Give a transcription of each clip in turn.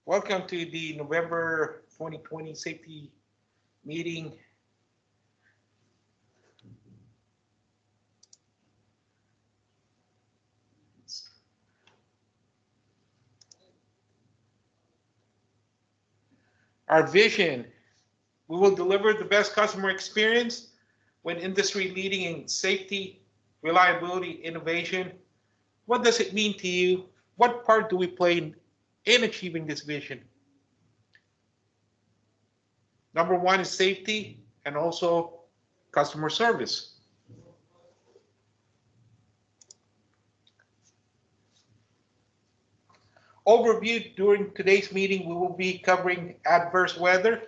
Welcome to the November 2020 safety meeting. Our vision, we will deliver the best customer experience when industry leading in safety, reliability, innovation. What does it mean to you? What part do we play in achieving this vision? Number one is safety and also customer service. Overview during today's meeting, we will be covering adverse weather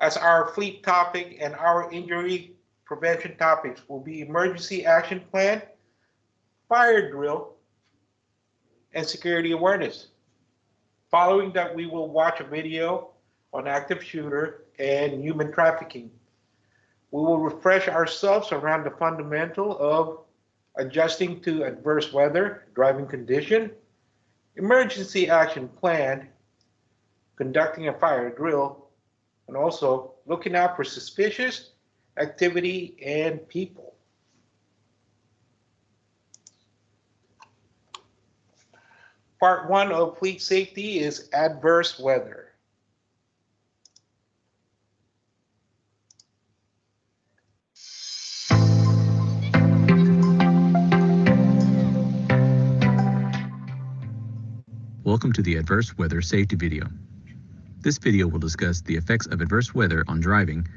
as our fleet topic, and our injury prevention topics will be emergency action plan, fire drill, and security awareness. Following that, we will watch a video on active shooter and human trafficking. We will refresh ourselves around the fundamental of adjusting to adverse weather, driving condition, emergency action plan, conducting a fire drill, and also looking out for suspicious activity and people. Part one of fleet safety is adverse weather. Welcome to the Adverse Weather Safety video. This video will discuss the effects of adverse weather on driving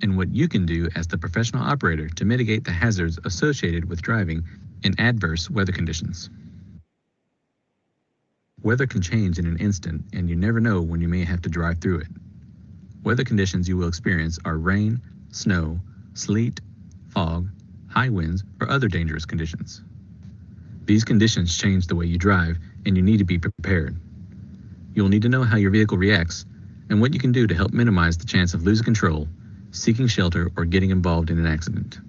and what you can do as the professional operator to mitigate the hazards associated with driving in adverse weather conditions. Weather can change in an instant, and you never know when you may have to drive through it. Weather conditions you will experience are rain, snow, sleet, fog, high winds, or other dangerous conditions. These conditions change the way you drive, and you need to be prepared. You'll need to know how your vehicle reacts and what you can do to help minimize the chance of losing control, seeking shelter, or getting involved in an accident.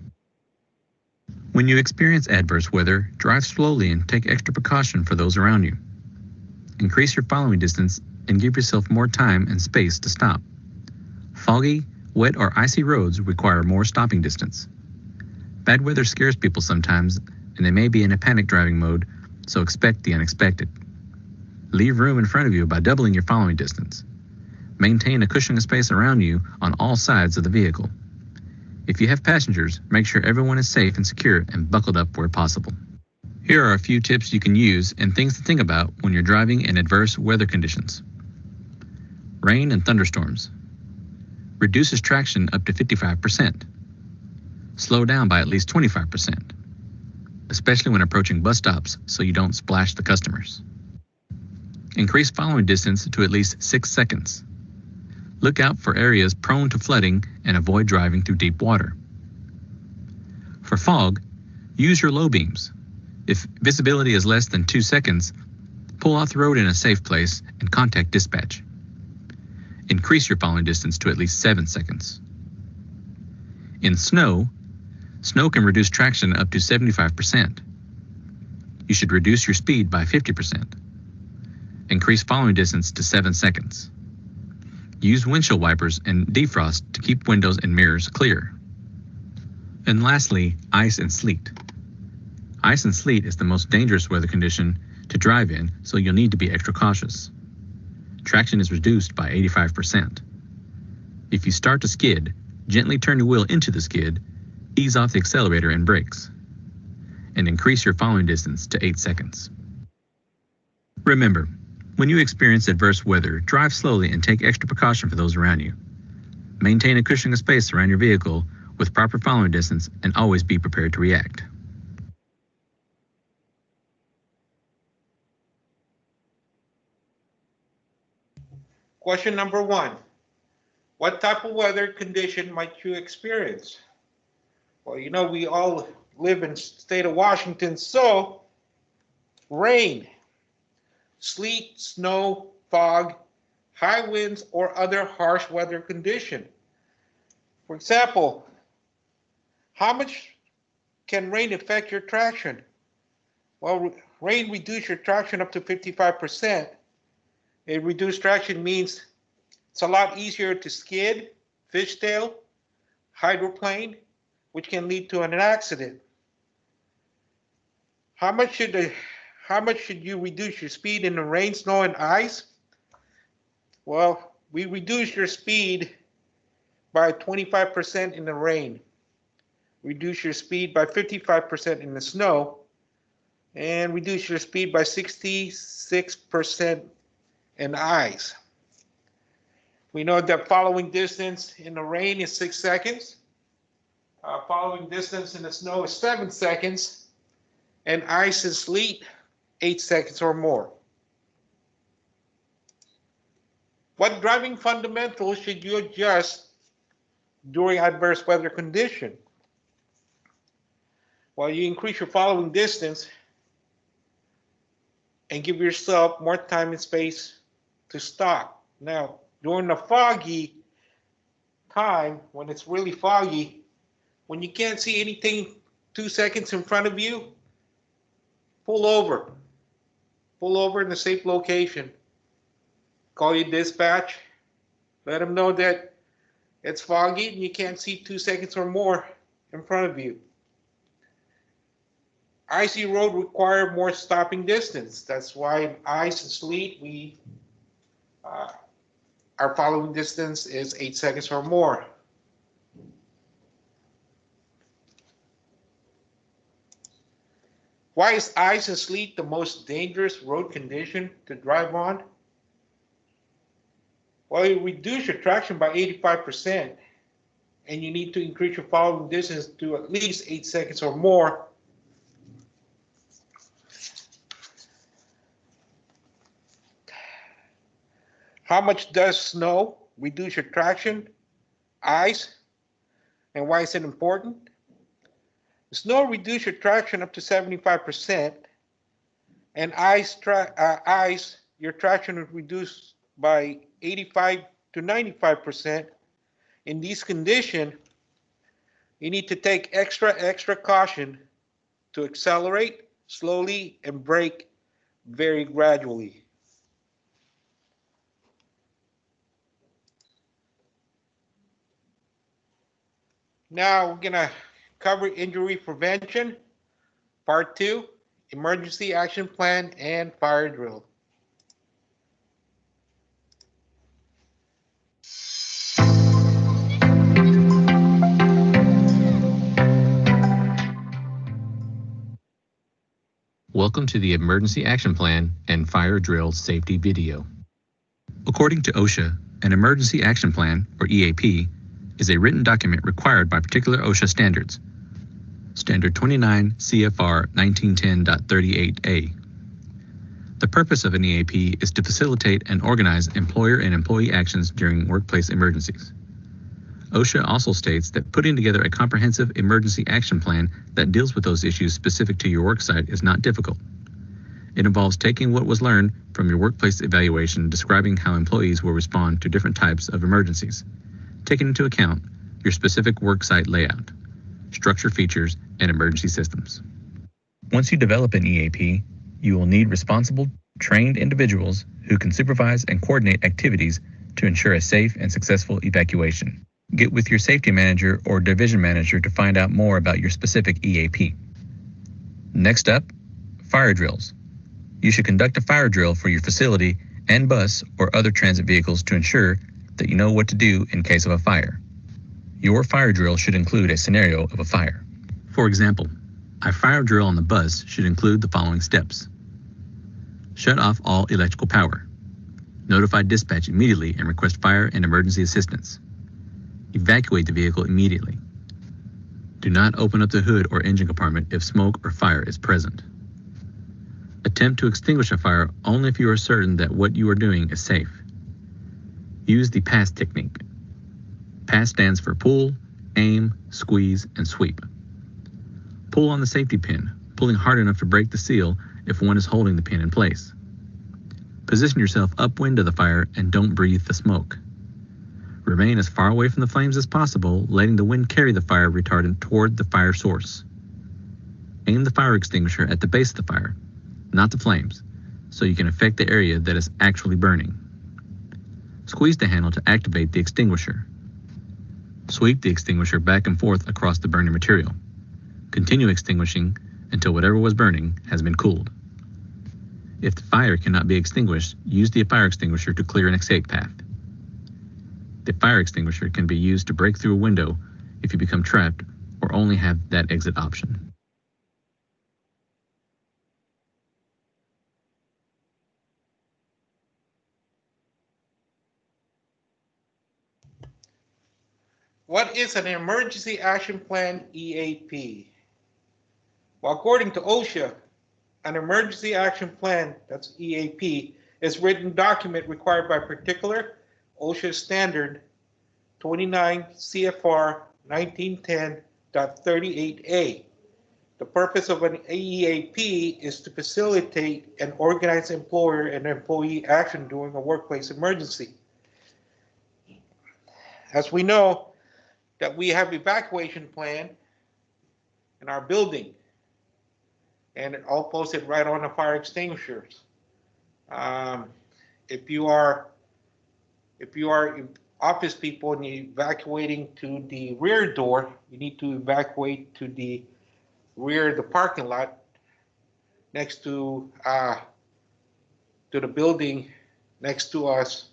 When you experience adverse weather, drive slowly and take extra precaution for those around you. Increase your following distance and give yourself more time and space to stop. Foggy, wet, or icy roads require more stopping distance. Bad weather scares people sometimes, and they may be in a panic driving mode, so expect the unexpected. Leave room in front of you by doubling your following distance. Maintain a cushion of space around you on all sides of the vehicle. If you have passengers, make sure everyone is safe and secure and buckled up where possible. Here are a few tips you can use and things to think about when you're driving in adverse weather conditions. Rain and thunderstorms. Reduces traction up to 55%. Slow down by at least 25%. Especially when approaching bus stops so you don't splash the customers. Increase following distance to at least 6 seconds. Look out for areas prone to flooding and avoid driving through deep water. For fog, use your low beams. If visibility is less than 2 seconds, pull off the road in a safe place and contact dispatch. Increase your following distance to at least 7 seconds. In snow can reduce traction up to 75%. You should reduce your speed by 50%. Increase following distance to 7 seconds. Use windshield wipers and defrost to keep windows and mirrors clear. And lastly, ice and sleet. Ice and sleet is the most dangerous weather condition to drive in, so you'll need to be extra cautious. Traction is reduced by 85%. If you start to skid, gently turn your wheel into the skid, ease off the accelerator and brakes, and increase your following distance to 8 seconds. Remember, when you experience adverse weather, drive slowly and take extra precaution for those around you. Maintain a cushion of space around your vehicle with proper following distance and always be prepared to react. Question number one, what type of weather condition might you experience? Well, you know, we all live in the state of Washington, so rain, sleet, snow, fog, high winds, or other harsh weather condition. For example, how much can rain affect your traction? Well, rain reduces your traction up to 55%. A reduced traction means it's a lot easier to skid, fishtail, hydroplane, which can lead to an accident. How much should you reduce your speed in the rain, snow, and ice? Well, we reduce your speed by 25% in the rain, reduce your speed by 55% in the snow, and reduce your speed by 66% in ice. We know that following distance in the rain is 6 seconds. Following distance in the snow is 7 seconds. And ice and sleet, 8 seconds or more. What driving fundamentals should you adjust during adverse weather condition? Well, you increase your following distance and give yourself more time and space to stop. Now, during the foggy time, when it's really foggy, when you can't see anything 2 seconds in front of you, pull over. Pull over in a safe location. Call your dispatch. Let them know that it's foggy and you can't see 2 seconds or more in front of you. Icy road require more stopping distance. That's why in ice and sleet, our following distance is 8 seconds or more. Why is ice and sleet the most dangerous road condition to drive on? Well, you reduce your traction by 85%, and you need to increase your following distance to at least 8 seconds or more. How much does snow reduce your traction? Ice. And why is it important? Snow reduces your traction up to 75%, and ice, your traction is reduced by 85 to 95%. In these conditions, you need to take extra caution to accelerate slowly and brake very gradually. Now we're gonna cover injury prevention, part 2, emergency action plan and fire drill. Welcome to the Emergency Action Plan and Fire Drill Safety Video. According to OSHA, an Emergency Action Plan, or EAP, is a written document required by particular OSHA standards. Standard 29 CFR 1910.38a. The purpose of an EAP is to facilitate and organize employer and employee actions during workplace emergencies. OSHA also states that putting together a comprehensive emergency action plan that deals with those issues specific to your worksite is not difficult. It involves taking what was learned from your workplace evaluation describing how employees will respond to different types of emergencies, taking into account your specific worksite layout, structure features, and emergency systems. Once you develop an EAP, you will need responsible, trained individuals who can supervise and coordinate activities to ensure a safe and successful evacuation. Get with your safety manager or division manager to find out more about your specific EAP. Next up, fire drills. You should conduct a fire drill for your facility and bus or other transit vehicles to ensure that you know what to do in case of a fire. Your fire drill should include a scenario of a fire. For example, a fire drill on the bus should include the following steps. Shut off all electrical power. Notify dispatch immediately and request fire and emergency assistance. Evacuate the vehicle immediately. Do not open up the hood or engine compartment if smoke or fire is present. Attempt to extinguish a fire only if you are certain that what you are doing is safe. Use the PASS technique. PASS stands for pull, aim, squeeze, and sweep. Pull on the safety pin, pulling hard enough to break the seal if one is holding the pin in place. Position yourself upwind of the fire and don't breathe the smoke. Remain as far away from the flames as possible, letting the wind carry the fire retardant toward the fire source. Aim the fire extinguisher at the base of the fire, not the flames, so you can affect the area that is actually burning. Squeeze the handle to activate the extinguisher. Sweep the extinguisher back and forth across the burning material. Continue extinguishing until whatever was burning has been cooled. If the fire cannot be extinguished, use the fire extinguisher to clear an escape path. The fire extinguisher can be used to break through a window if you become trapped or only have that exit option. What is an Emergency Action Plan, EAP? Well, according to OSHA, an Emergency Action Plan, that's EAP, is a written document required by particular OSHA Standard 29 CFR 1910.38a. The purpose of an EAP is to facilitate and organize employer and employee action during a workplace emergency. As we know, that we have evacuation plan in our building, and it all posted right on the fire extinguishers. If you are office people and you're evacuating to the rear door, you need to evacuate to the rear of the parking lot next to the building next to us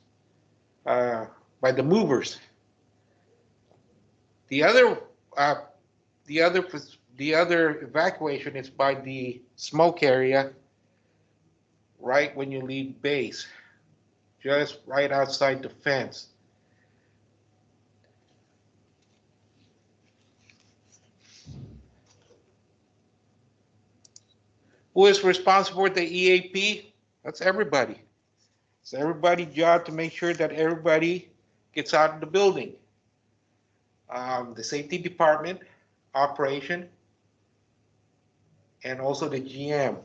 by the movers. The other evacuation is by the smoke area, right when you leave base, just right outside the fence. Who is responsible for the EAP? That's everybody. It's everybody's job to make sure that everybody gets out of the building. The safety department, operation, and also the GM.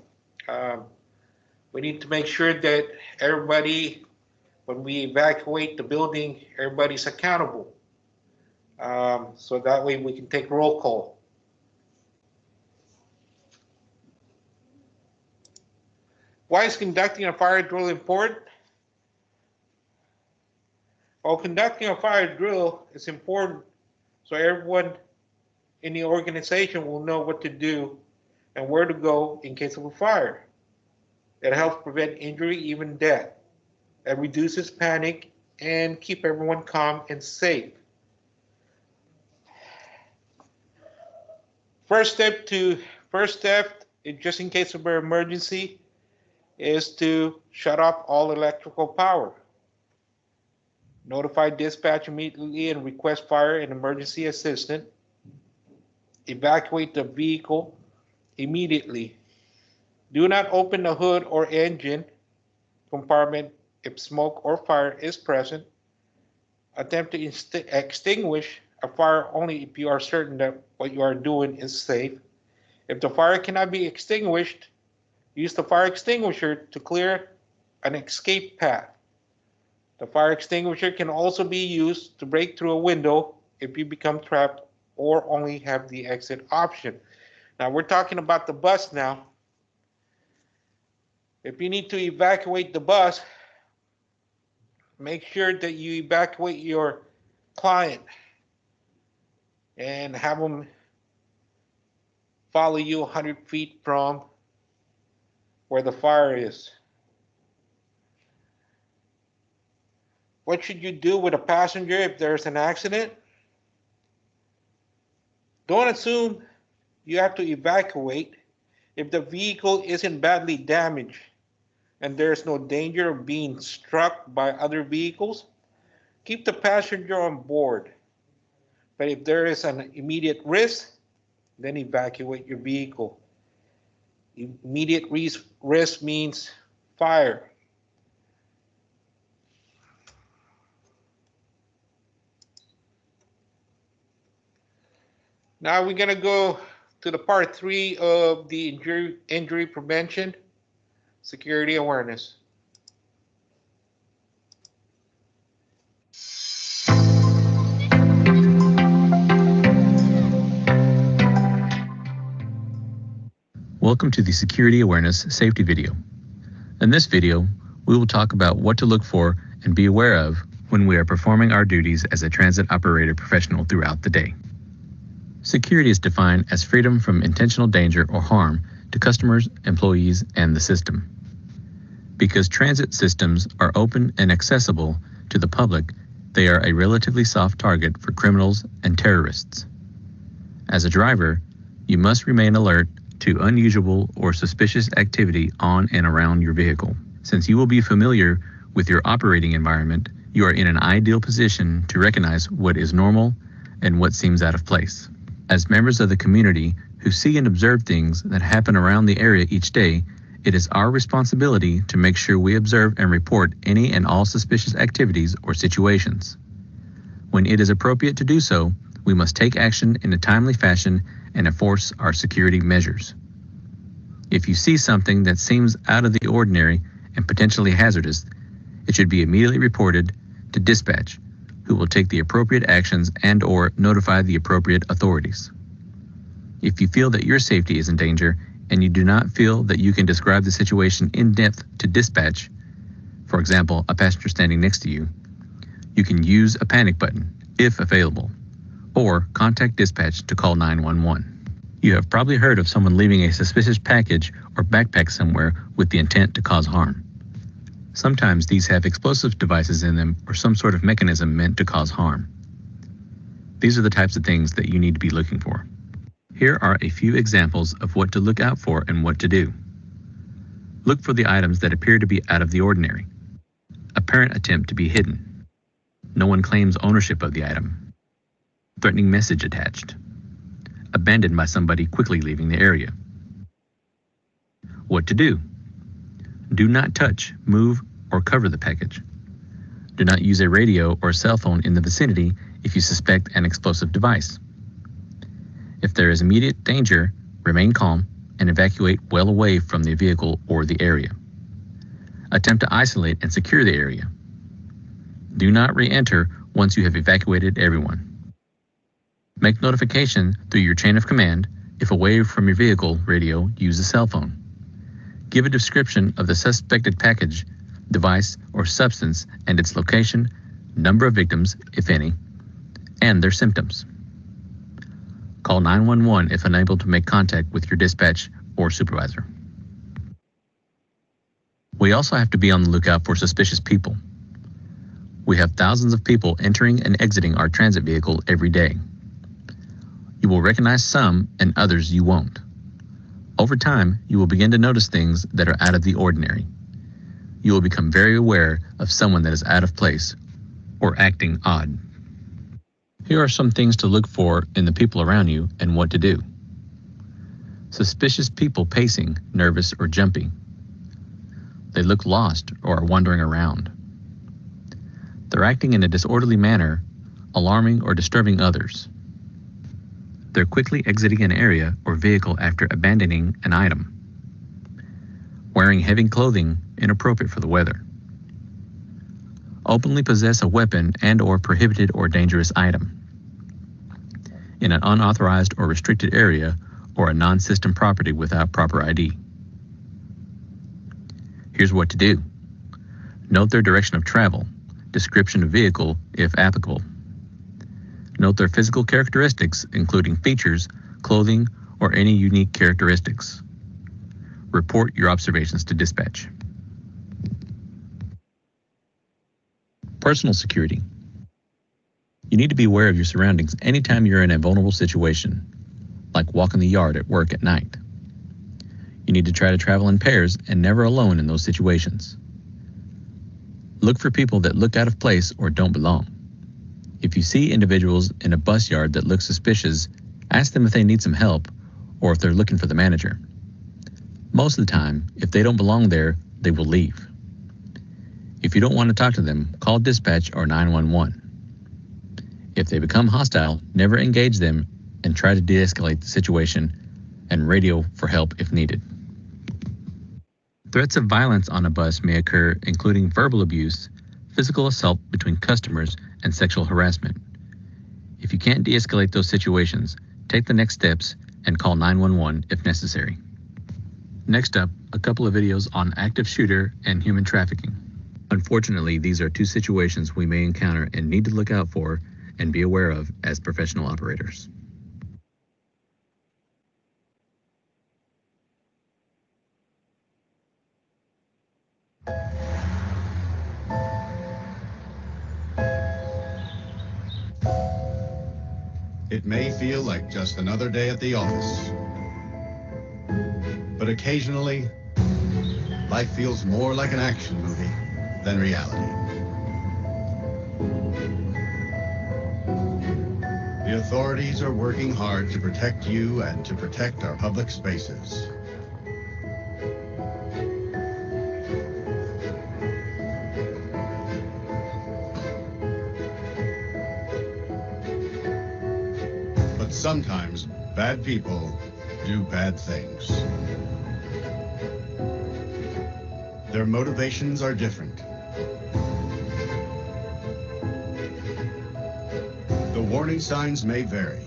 We need to make sure that everybody, when we evacuate the building, everybody's accountable. So that way we can take roll call. Why is conducting a fire drill important? Well, conducting a fire drill is important so everyone in the organization will know what to do and where to go in case of a fire. It helps prevent injury, even death. It reduces panic and keep everyone calm and safe. First step, just in case of an emergency, is to shut off all electrical power. Notify dispatch immediately and request fire and emergency assistance. Evacuate the vehicle immediately. Do not open the hood or engine compartment if smoke or fire is present. Attempt to extinguish a fire only if you are certain that what you are doing is safe. If the fire cannot be extinguished, use the fire extinguisher to clear an escape path. The fire extinguisher can also be used to break through a window if you become trapped or only have the exit option. Now we're talking about the bus now. If you need to evacuate the bus, make sure that you evacuate your client and have them follow you 100 feet from where the fire is. What should you do with a passenger if there's an accident? Don't assume you have to evacuate if the vehicle isn't badly damaged and there's no danger of being struck by other vehicles. Keep the passenger on board. But if there is an immediate risk, then evacuate your vehicle. Immediate risk means fire. Now we're going to go to the part 3 of the injury prevention, security awareness. Welcome to the Security Awareness Safety video. In this video, we will talk about what to look for and be aware of when we are performing our duties as a transit operator professional throughout the day. Security is defined as freedom from intentional danger or harm to customers, employees, and the system. Because transit systems are open and accessible to the public, they are a relatively soft target for criminals and terrorists. As a driver, you must remain alert to unusual or suspicious activity on and around your vehicle. Since you will be familiar with your operating environment, you are in an ideal position to recognize what is normal and what seems out of place. As members of the community who see and observe things that happen around the area each day, it is our responsibility to make sure we observe and report any and all suspicious activities or situations. When it is appropriate to do so, we must take action in a timely fashion and enforce our security measures. If you see something that seems out of the ordinary and potentially hazardous, it should be immediately reported to dispatch, who will take the appropriate actions and/or notify the appropriate authorities. If you feel that your safety is in danger and you do not feel that you can describe the situation in depth to dispatch, for example, a passenger standing next to you, you can use a panic button, if available, or contact dispatch to call 911. You have probably heard of someone leaving a suspicious package or backpack somewhere with the intent to cause harm. Sometimes these have explosive devices in them or some sort of mechanism meant to cause harm. These are the types of things that you need to be looking for. Here are a few examples of what to look out for and what to do. Look for the items that appear to be out of the ordinary. Apparent attempt to be hidden. No one claims ownership of the item. Threatening message attached. Abandoned by somebody quickly leaving the area. What to do? Do not touch, move, or cover the package. Do not use a radio or cell phone in the vicinity if you suspect an explosive device. If there is immediate danger, remain calm and evacuate well away from the vehicle or the area. Attempt to isolate and secure the area. Do not re-enter once you have evacuated everyone. Make notification through your chain of command. If away from your vehicle radio, use a cell phone. Give a description of the suspected package, device, or substance and its location, number of victims, if any, and their symptoms. Call 911 if unable to make contact with your dispatch or supervisor. We also have to be on the lookout for suspicious people. We have thousands of people entering and exiting our transit vehicle every day. You will recognize some and others you won't. Over time, you will begin to notice things that are out of the ordinary. You will become very aware of someone that is out of place or acting odd. Here are some things to look for in the people around you and what to do. Suspicious people pacing, nervous, or jumping. They look lost or are wandering around. They're acting in a disorderly manner, alarming or disturbing others. They're quickly exiting an area or vehicle after abandoning an item. Wearing heavy clothing inappropriate for the weather. Openly possess a weapon and/or prohibited or dangerous item. In an unauthorized or restricted area or a non-system property without proper ID. Here's what to do. Note their direction of travel, description of vehicle if applicable. Note their physical characteristics, including features, clothing, or any unique characteristics. Report your observations to dispatch. Personal security. You need to be aware of your surroundings anytime you're in a vulnerable situation, like walking the yard at work at night. You need to try to travel in pairs and never alone in those situations. Look for people that look out of place or don't belong. If you see individuals in a bus yard that look suspicious, ask them if they need some help or if they're looking for the manager. Most of the time, if they don't belong there, they will leave. If you don't want to talk to them, call dispatch or 911. If they become hostile, never engage them and try to de-escalate the situation and radio for help if needed. Threats of violence on a bus may occur, including verbal abuse, physical assault between customers, and sexual harassment. If you can't de-escalate those situations, take the next steps and call 911 if necessary. Next up, a couple of videos on active shooter and human trafficking. Unfortunately, these are two situations we may encounter and need to look out for and be aware of as professional operators. It may feel like just another day at the office, but occasionally, life feels more like an action movie than reality. The authorities are working hard to protect you and to protect our public spaces. But sometimes bad people do bad things. Their motivations are different. The warning signs may vary,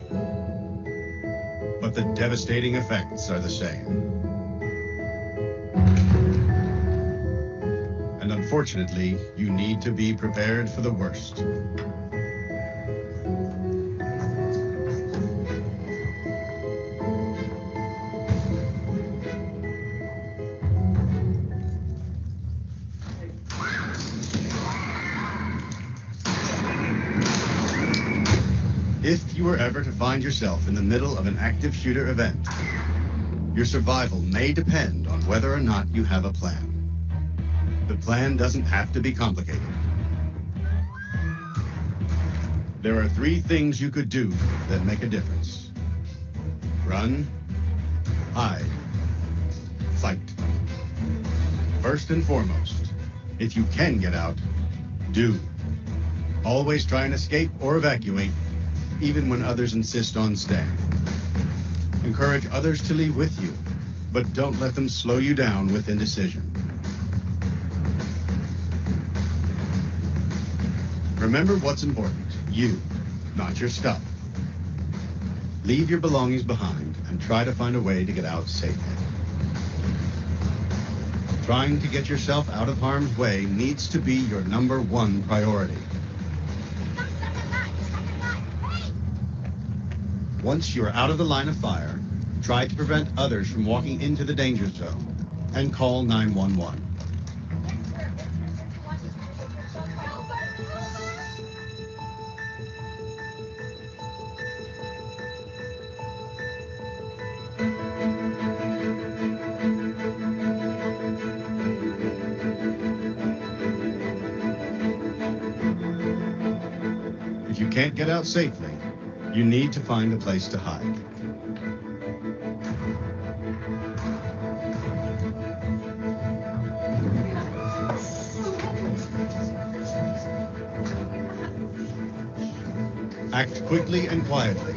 but the devastating effects are the same. And unfortunately, you need to be prepared for the worst. If you were ever to find yourself in the middle of an active shooter event, your survival may depend on whether or not you have a plan. The plan doesn't have to be complicated. There are 3 things you could do that make a difference. Run, hide, fight. First and foremost, if you can get out, do. Always try and escape or evacuate, even when others insist on staying. Encourage others to leave with you, but don't let them slow you down with indecision. Remember what's important, you, not your stuff. Leave your belongings behind and try to find a way to get out safely. Trying to get yourself out of harm's way needs to be your #1 priority. Once you are out of the line of fire, try to prevent others from walking into the danger zone and call 911. If you can't get out safely, you need to find a place to hide. Act quickly and quietly.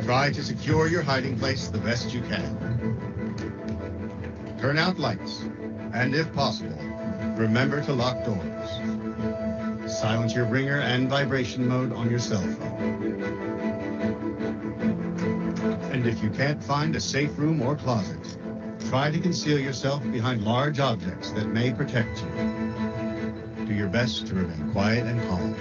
Try to secure your hiding place the best you can. Turn out lights, and if possible, remember to lock doors. Silence your ringer and vibration mode on your cell phone. And if you can't find a safe room or closet, try to conceal yourself behind large objects that may protect you. Do your best to remain quiet and calm.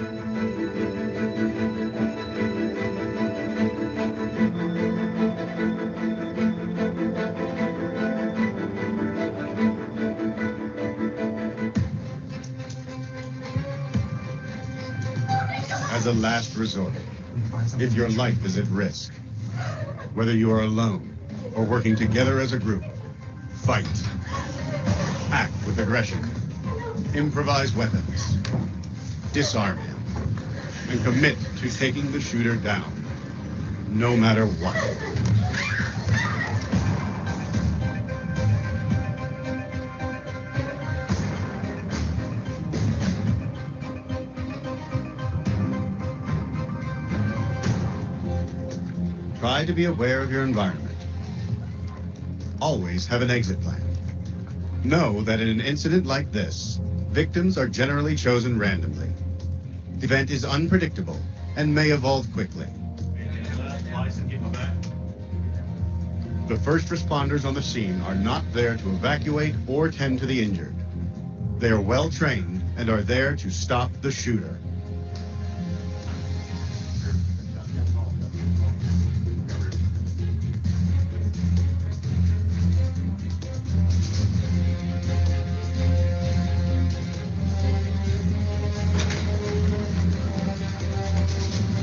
As a last resort, if your life is at risk, whether you are alone or working together as a group, fight. Act with aggression. Improvise weapons. Disarm him. And commit to taking the shooter down, no matter what. Try to be aware of your environment. Always have an exit plan. Know that in an incident like this, victims are generally chosen randomly. The event is unpredictable and may evolve quickly. The first responders on the scene are not there to evacuate or tend to the injured. They are well trained and are there to stop the shooter.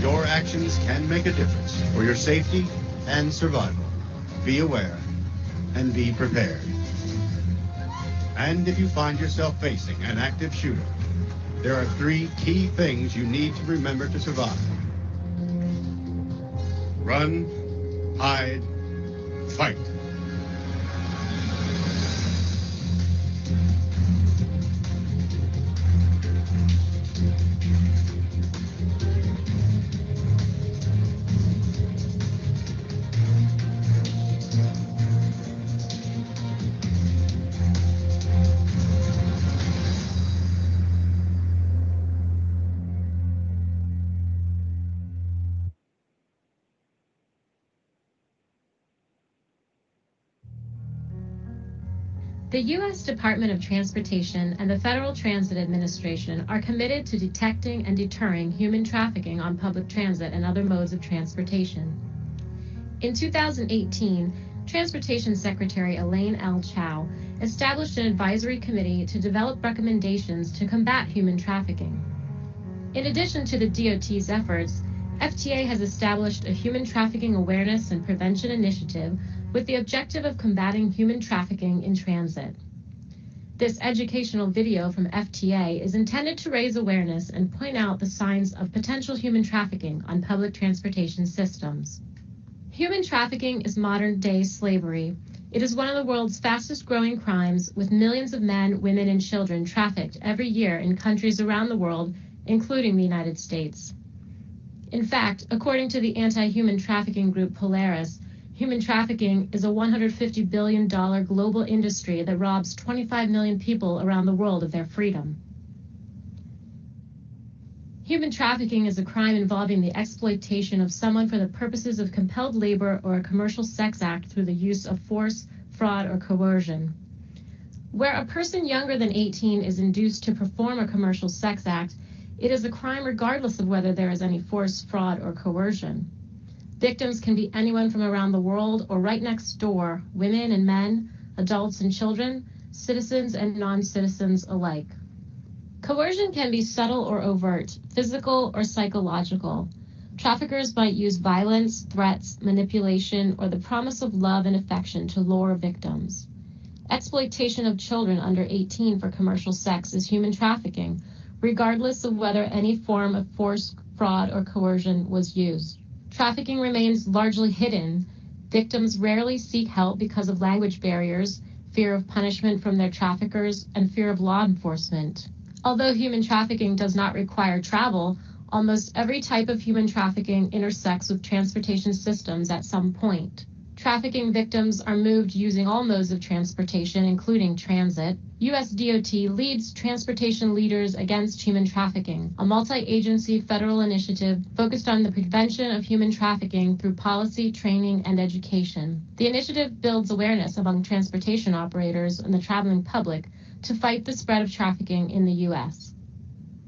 Your actions can make a difference for your safety and survival. Be aware and be prepared. And if you find yourself facing an active shooter, there are 3 key things you need to remember to survive. Run, hide, fight. The U.S. Department of Transportation and the Federal Transit Administration are committed to detecting and deterring human trafficking on public transit and other modes of transportation. In 2018, Transportation Secretary Elaine L. Chao established an advisory committee to develop recommendations to combat human trafficking. In addition to the DOT's efforts, FTA has established a Human Trafficking Awareness and Prevention Initiative with the objective of combating human trafficking in transit. This educational video from FTA is intended to raise awareness and point out the signs of potential human trafficking on public transportation systems. Human trafficking is modern-day slavery. It is one of the world's fastest-growing crimes, with millions of men, women, and children trafficked every year in countries around the world, including the United States. In fact, according to the anti-human trafficking group Polaris, human trafficking is a $150 billion global industry that robs 25 million people around the world of their freedom. Human trafficking is a crime involving the exploitation of someone for the purposes of compelled labor or a commercial sex act through the use of force, fraud, or coercion. Where a person younger than 18 is induced to perform a commercial sex act, it is a crime regardless of whether there is any force, fraud, or coercion. Victims can be anyone from around the world or right next door, women and men, adults and children, citizens and non-citizens alike. Coercion can be subtle or overt, physical or psychological. Traffickers might use violence, threats, manipulation, or the promise of love and affection to lure victims. Exploitation of children under 18 for commercial sex is human trafficking, regardless of whether any form of force, fraud, or coercion was used. Trafficking remains largely hidden. Victims rarely seek help because of language barriers, fear of punishment from their traffickers, and fear of law enforcement. Although human trafficking does not require travel, almost every type of human trafficking intersects with transportation systems at some point. Trafficking victims are moved using all modes of transportation, including transit. U.S. DOT leads Transportation Leaders Against Human Trafficking, a multi-agency federal initiative focused on the prevention of human trafficking through policy, training, and education. The initiative builds awareness among transportation operators and the traveling public to fight the spread of trafficking in the U.S.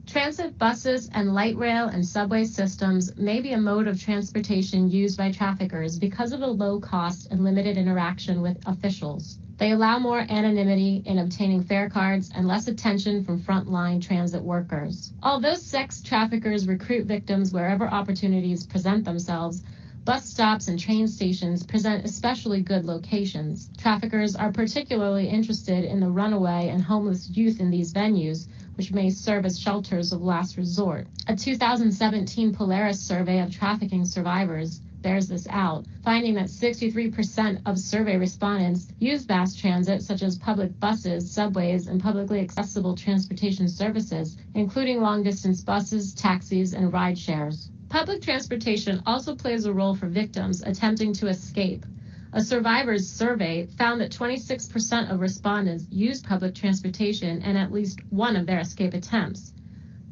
Transit buses and light rail and subway systems may be a mode of transportation used by traffickers because of the low cost and limited interaction with officials. They allow more anonymity in obtaining fare cards and less attention from frontline transit workers. Although sex traffickers recruit victims wherever opportunities present themselves, bus stops and train stations present especially good locations. Traffickers are particularly interested in the runaway and homeless youth in these venues, which may serve as shelters of last resort. A 2017 Polaris survey of trafficking survivors bears this out, finding that 63% of survey respondents use mass transit, such as public buses, subways, and publicly accessible transportation services, including long-distance buses, taxis, and ride shares. Public transportation also plays a role for victims attempting to escape. A survivors survey found that 26% of respondents used public transportation in at least one of their escape attempts.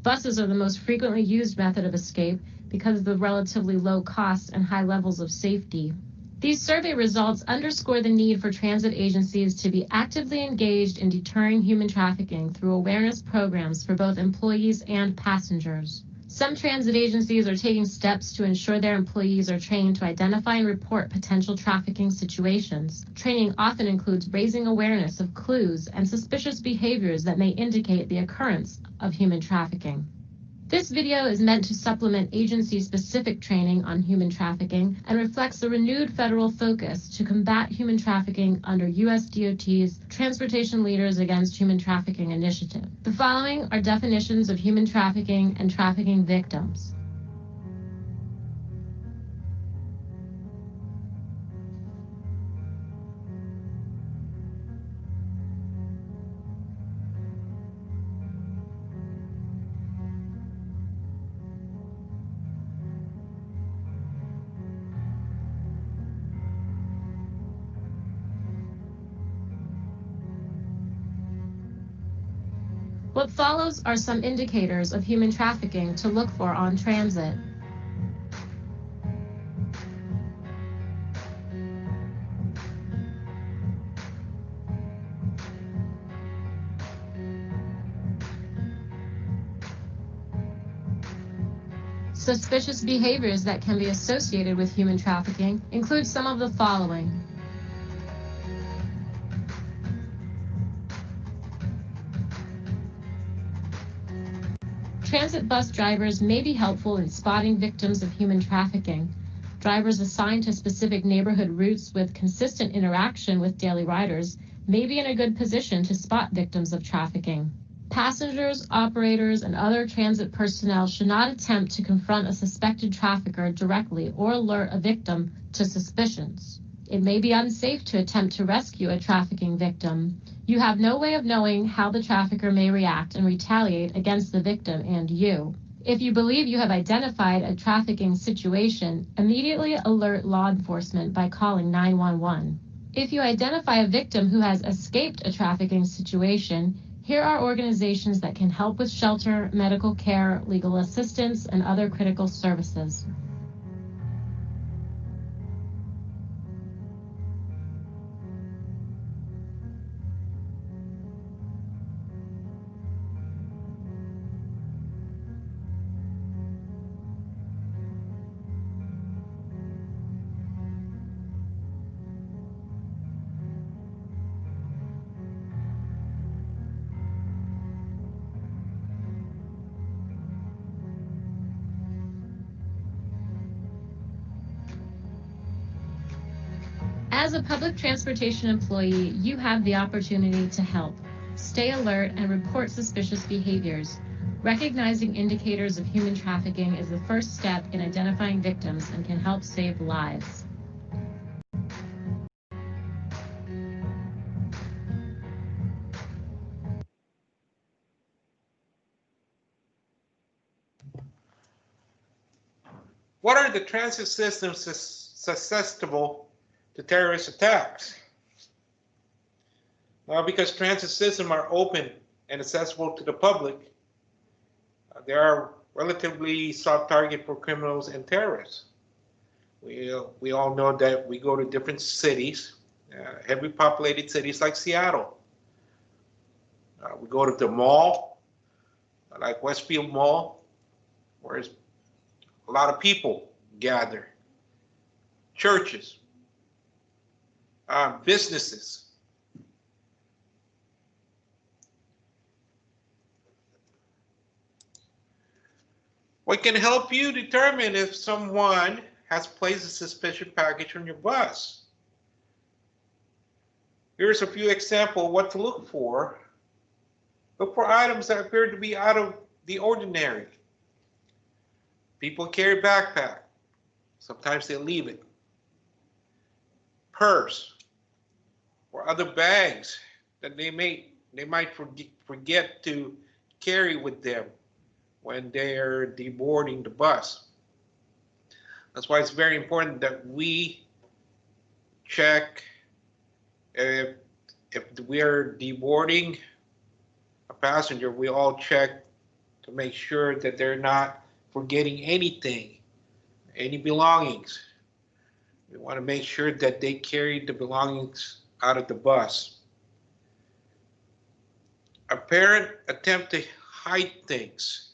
Buses are the most frequently used method of escape because of the relatively low cost and high levels of safety. These survey results underscore the need for transit agencies to be actively engaged in deterring human trafficking through awareness programs for both employees and passengers. Some transit agencies are taking steps to ensure their employees are trained to identify and report potential trafficking situations. Training often includes raising awareness of clues and suspicious behaviors that may indicate the occurrence of human trafficking. This video is meant to supplement agency-specific training on human trafficking and reflects a renewed federal focus to combat human trafficking under U.S. DOT's Transportation Leaders Against Human Trafficking initiative. The following are definitions of human trafficking and trafficking victims. What follows are some indicators of human trafficking to look for on transit. Suspicious behaviors that can be associated with human trafficking include some of the following. Transit bus drivers may be helpful in spotting victims of human trafficking. Drivers assigned to specific neighborhood routes with consistent interaction with daily riders may be in a good position to spot victims of trafficking. Passengers, operators, and other transit personnel should not attempt to confront a suspected trafficker directly or alert a victim to suspicions. It may be unsafe to attempt to rescue a trafficking victim. You have no way of knowing how the trafficker may react and retaliate against the victim and you. If you believe you have identified a trafficking situation, immediately alert law enforcement by calling 911. If you identify a victim who has escaped a trafficking situation, here are organizations that can help with shelter, medical care, legal assistance, and other critical services. As a public transportation employee, you have the opportunity to help. Stay alert and report suspicious behaviors. Recognizing indicators of human trafficking is the first step in identifying victims and can help save lives. What are the transit systems susceptible to terrorist attacks? Well, because transit systems are open and accessible to the public, they are relatively soft target for criminals and terrorists. We all know that we go to different cities, heavily populated cities like Seattle. We go to the mall, like Westfield Mall, where a lot of people gather. Churches, businesses. What can help you determine if someone has placed a suspicious package on your bus? Here's a few examples of what to look for. Look for items that appear to be out of the ordinary. People carry backpack. Sometimes they leave it. Purse or other bags that they might forget to carry with them when they're deboarding the bus. That's why it's very important that we check if we're deboarding a passenger, we all check to make sure that they're not forgetting anything, any belongings. We want to make sure that they carry the belongings out of the bus. A parent attempt to hide things.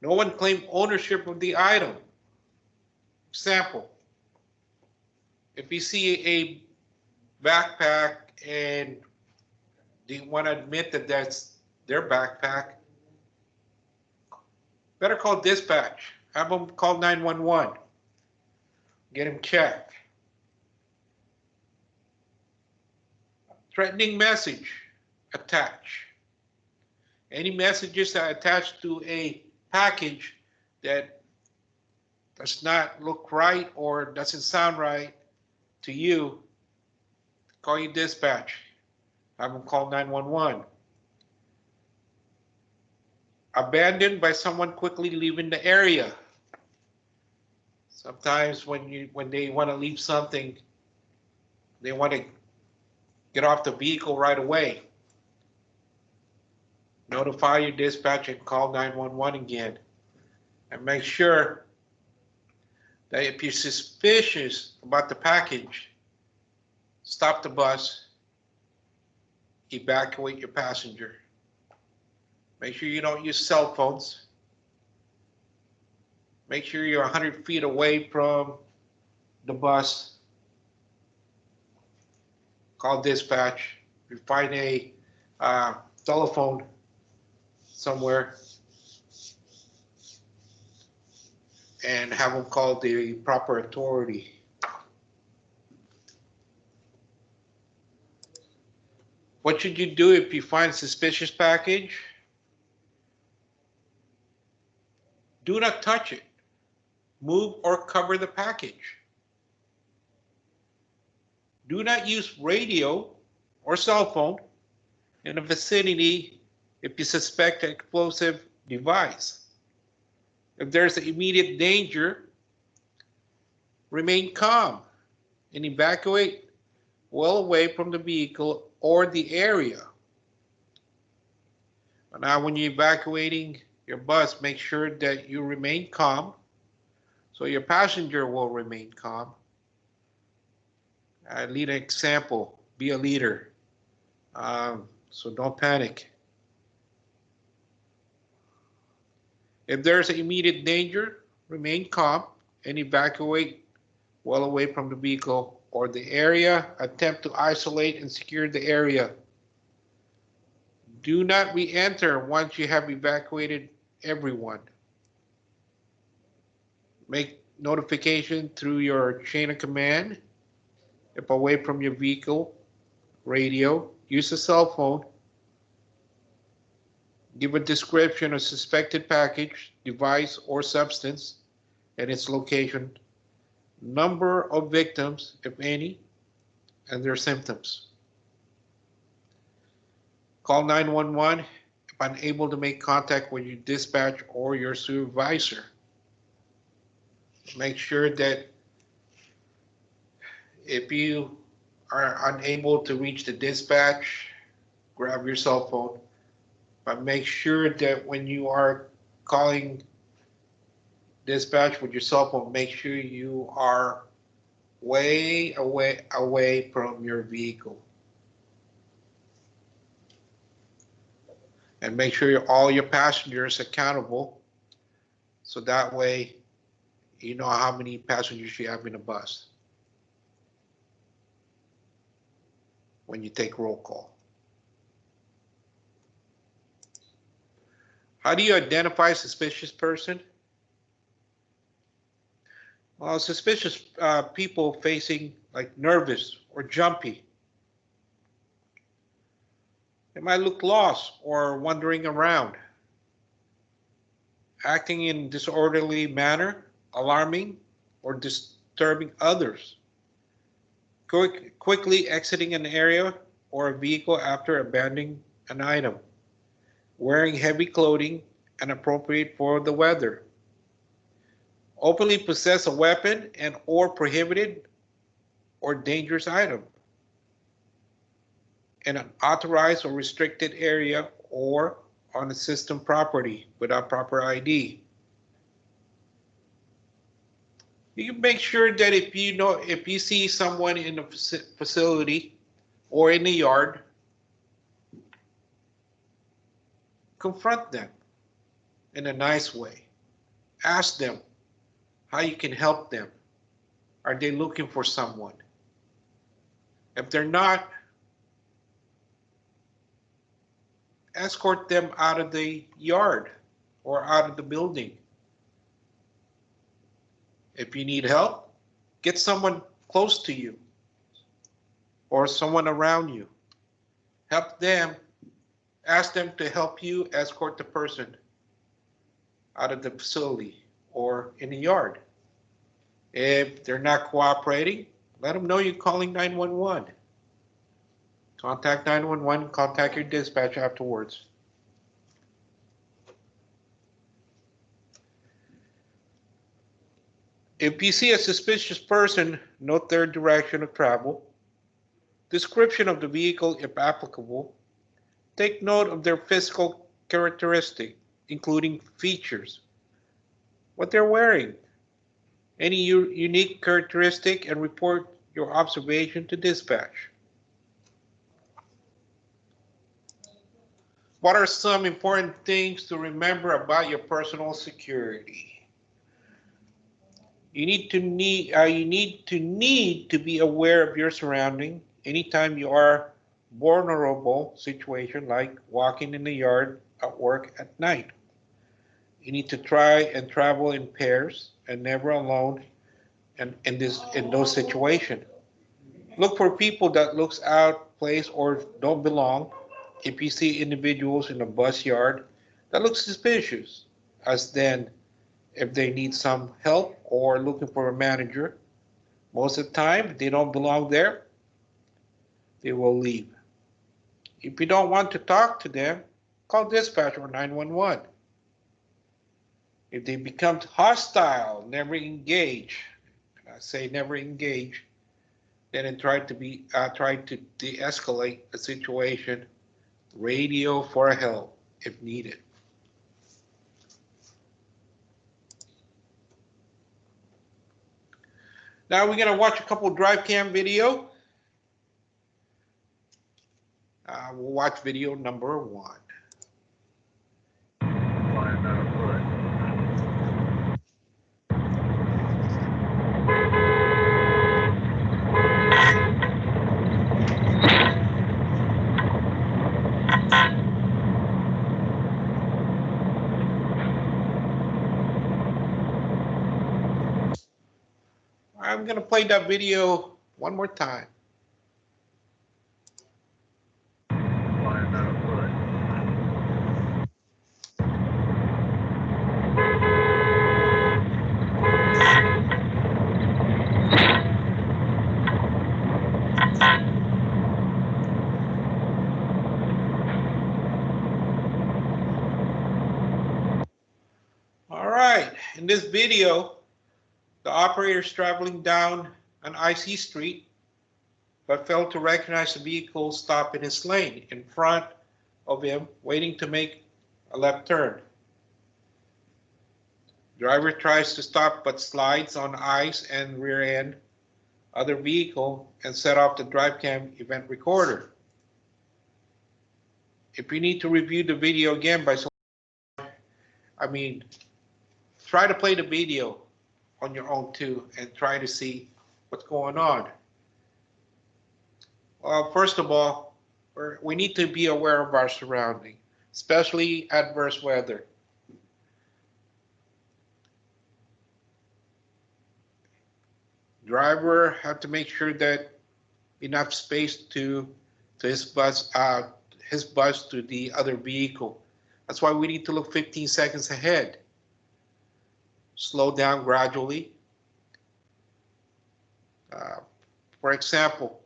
No one claimed ownership of the item. Example, if you see a backpack and they want to admit that that's their backpack, better call dispatch. Have them call 911. Get them checked. Threatening message, attach. Any messages that attach to a package that does not look right or doesn't sound right to you, call your dispatch. Have them call 911. Abandoned by someone quickly leaving the area. Sometimes when they want to leave something, they want to get off the vehicle right away. Notify your dispatch and call 911 again. And make sure that if you're suspicious about the package, stop the bus, evacuate your passenger. Make sure you don't use cell phones. Make sure you're 100 feet away from the bus. Call dispatch. If you find a telephone somewhere, and have them call the proper authority. What should you do if you find a suspicious package? Do not touch it. Move or cover the package. Do not use radio or cell phone in the vicinity if you suspect an explosive device. If there's an immediate danger, remain calm and evacuate well away from the vehicle or the area. Now, when you're evacuating your bus, make sure that you remain calm so your passenger will remain calm. I lead an example, be a leader, so don't panic. If there's an immediate danger, remain calm and evacuate well away from the vehicle or the area. Attempt to isolate and secure the area. Do not re-enter once you have evacuated everyone. Make notification through your chain of command. If away from your vehicle, radio, use a cell phone. Give a description of suspected package, device, or substance and its location, number of victims, if any, and their symptoms. Call 911 if unable to make contact with your dispatch or your supervisor. Make sure that if you are unable to reach the dispatch, grab your cell phone. But make sure that when you are calling dispatch with your cell phone, make sure you are way away from your vehicle. And make sure all your passengers are accountable, so that way you know how many passengers you have in a bus when you take roll call. How do you identify a suspicious person? Well, suspicious people facing like nervous or jumpy. They might look lost or wandering around, acting in disorderly manner, alarming or disturbing others, quickly exiting an area or a vehicle after abandoning an item, wearing heavy clothing inappropriate for the weather, openly possess a weapon and or prohibited or dangerous item in an authorized or restricted area or on a system property without proper ID. You can make sure that if you see someone in a facility or in the yard, confront them in a nice way. Ask them how you can help them. Are they looking for someone? If they're not, escort them out of the yard or out of the building. If you need help, get someone close to you or someone around you. Help them. Ask them to help you escort the person out of the facility or in the yard. If they're not cooperating, let them know you're calling 911. Contact 911, contact your dispatch afterwards. If you see a suspicious person, note their direction of travel, description of the vehicle if applicable, take note of their physical characteristic, including features, what they're wearing, any unique characteristic, and report your observation to dispatch. What are some important things to remember about your personal security? You need to be aware of your surrounding anytime you are vulnerable situation like walking in the yard at work at night. You need to try and travel in pairs and never alone in those situations. Look for people that looks out place or don't belong. If you see individuals in a bus yard that look suspicious, as then if they need some help or looking for a manager, most of the time if they don't belong there, they will leave. If you don't want to talk to them, call dispatch or 911. If they become hostile, never engage, I say never engage, then try to de-escalate the situation, radio for help if needed. Now we're gonna watch a couple drive cam video. We'll watch video number 1. I'm gonna play that video one more time. All right, in this video, the operator is traveling down an icy street, but failed to recognize the vehicle stop in his lane in front of him, waiting to make a left turn. Driver tries to stop but slides on ice and rear end other vehicle and set off the drive cam event recorder. If you need to review the video again try to play the video on your own too and try to see what's going on. Well, first of all, we need to be aware of our surrounding, especially adverse weather. Driver have to make sure that enough space to his bus to the other vehicle. That's why we need to look 15 seconds ahead. Slow down gradually. For example,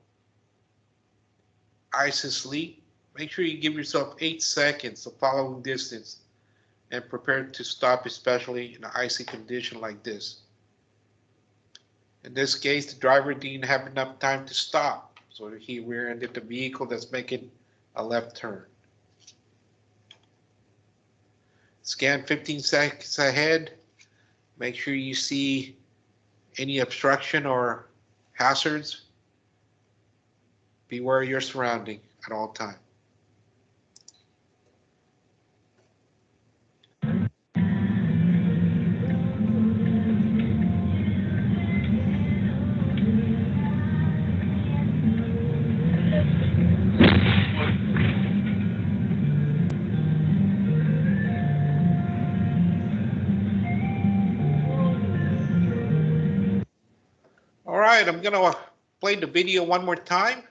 ice and sleet. Make sure you give yourself 8 seconds the following distance and prepare to stop, especially in an icy condition like this. In this case, the driver didn't have enough time to stop, so he rear-ended the vehicle that's making a left turn. Scan 15 seconds ahead. Make sure you see any obstruction or hazards. Beware your surrounding at all times. All right, I'm gonna play the video one more time.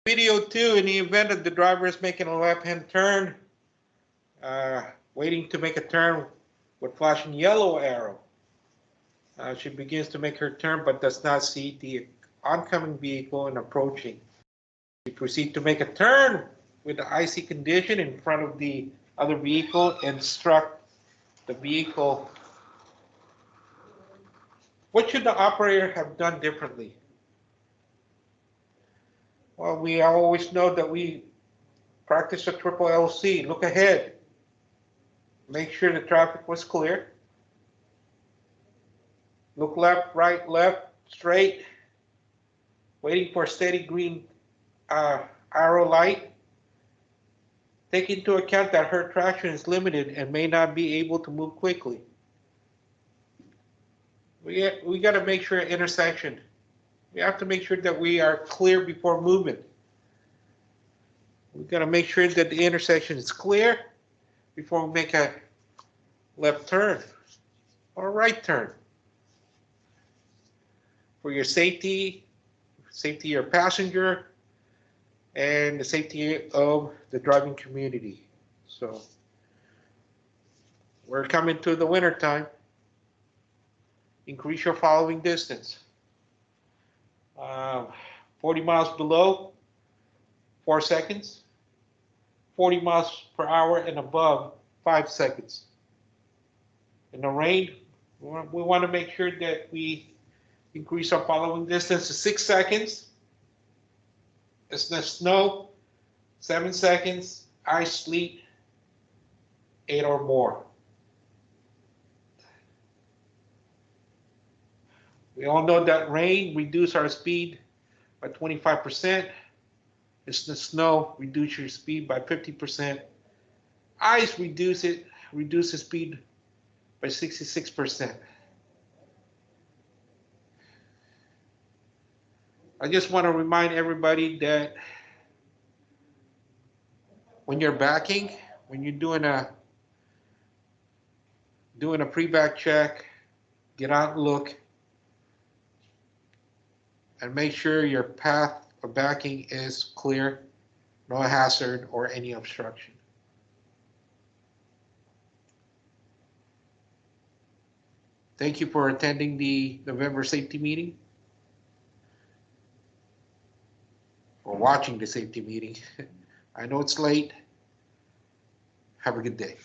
Video 2, in the event that the driver is making a left-hand turn, waiting to make a turn with flashing yellow arrow. She begins to make her turn but does not see the oncoming vehicle and approaching. She proceeds to make a turn with the icy condition in front of the other vehicle and struck the vehicle. What should the operator have done differently? Well, we always know that we practice a triple LC. Look ahead. Make sure the traffic was clear. Look left, right, left, straight. Waiting for a steady green arrow light. Take into account that her traction is limited and may not be able to move quickly. We got to make sure intersection. We have to make sure that we are clear before movement. We got to make sure that the intersection is clear before we make a left turn or right turn. For your safety of your passenger, and the safety of the driving community. So we're coming to the winter time. Increase your following distance. 40 miles below, 4 seconds. 40 miles per hour and above, 5 seconds. In the rain, we want to make sure that we increase our following distance to 6 seconds. It's the snow, 7 seconds. Ice, sleet, 8 or more. We all know that rain reduces our speed by 25%. It's the snow, reduce your speed by 50%. Ice reduces speed by 66%. I just want to remind everybody that when you're backing, when you're doing a pre-back check, get out and look and make sure your path of backing is clear, no hazard or any obstruction. Thank you for attending the November safety meeting, or watching the safety meeting. I know it's late. Have a good day.